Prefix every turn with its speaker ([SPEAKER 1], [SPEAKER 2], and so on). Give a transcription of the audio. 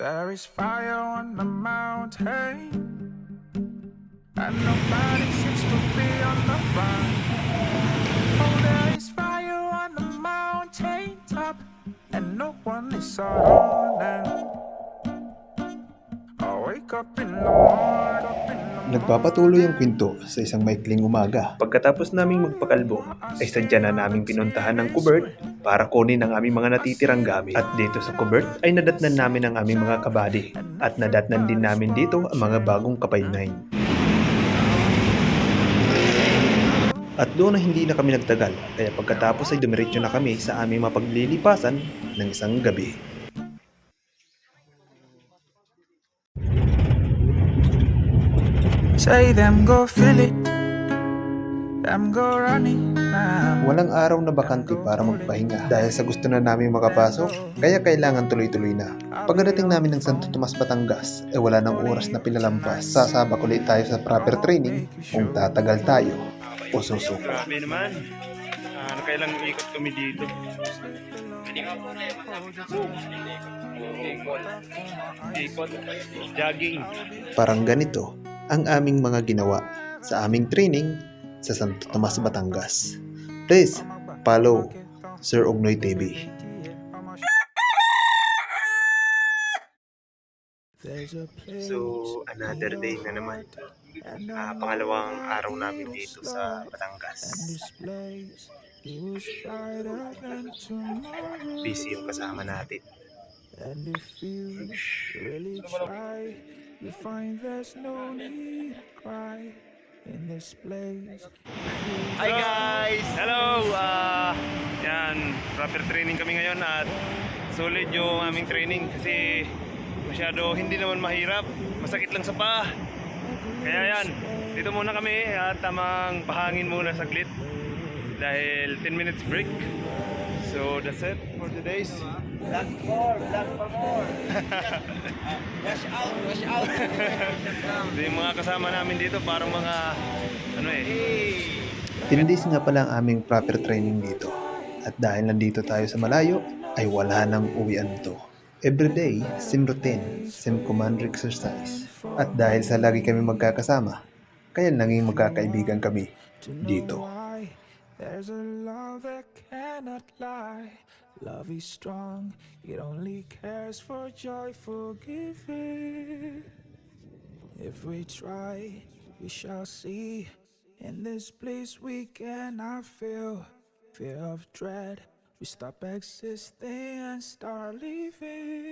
[SPEAKER 1] There is fire on the mountain, and nobody seems to be on the run. Oh, there is fire on the mountain top, and no one is on it. I wake up in the morning.
[SPEAKER 2] Nagpapatuloy ang kwento sa isang maikling umaga. Pagkatapos naming magpakalbo, ay sadya na naming pinuntahan ng Cubert para kunin ang aming mga natitirang gamit. At dito sa Cubert ay nadatnan namin ang aming mga kabady. At nadatnan din namin dito ang mga bagong kapay 9. At doon na hindi na kami nagtagal, kaya pagkatapos ay dumiretso na kami sa aming mapaglilipasan ng isang gabi.
[SPEAKER 1] Say them go feel it, them go running now.
[SPEAKER 2] Walang araw na bakante para magpahinga dahil sa gusto na namin makapasok, kaya kailangan tuloy-tuloy na. Pagdating namin ng Santo Tomas, Batangas, wala nang oras na pinalampas. Sasabak ulit tayo sa proper training kung tatagal tayo o susuko.
[SPEAKER 3] Grabe naman. Nakailang ikot kami dito. Ikot. Jogging.
[SPEAKER 2] Parang ganito ang aming mga ginawa sa aming training sa Santo Tomas, Batangas. Please follow Sir Ugnoy TV. So, another day na naman. Pangalawang araw namin dito sa Batangas. Busy yung kasama natin.
[SPEAKER 1] And if you really try, you find there's no need to cry in this place.
[SPEAKER 3] Hi guys! Hello! Yan, proper training kami ngayon at solid yung aming training kasi masyado hindi naman mahirap. Masakit lang sa paa. Kaya yan, dito muna kami at tamang pahangin muna saglit dahil 10 minutes break. So that's it for today's
[SPEAKER 4] Black for more. Wash out.
[SPEAKER 3] So, yung mga kasama namin dito parang mga eh.
[SPEAKER 2] 10 days nga pala ang aming proper training dito. At dahil nandito tayo sa malayo, ay wala nang uwian to. Everyday, same routine, same command exercise. At dahil sa lagi kami magkakasama, kaya naging magkakaibigan kami dito.
[SPEAKER 1] There's a love that cannot lie. Love is strong, it only cares for joyful giving. If we try, we shall see. In this place we cannot feel fear of dread. We stop existing and start living.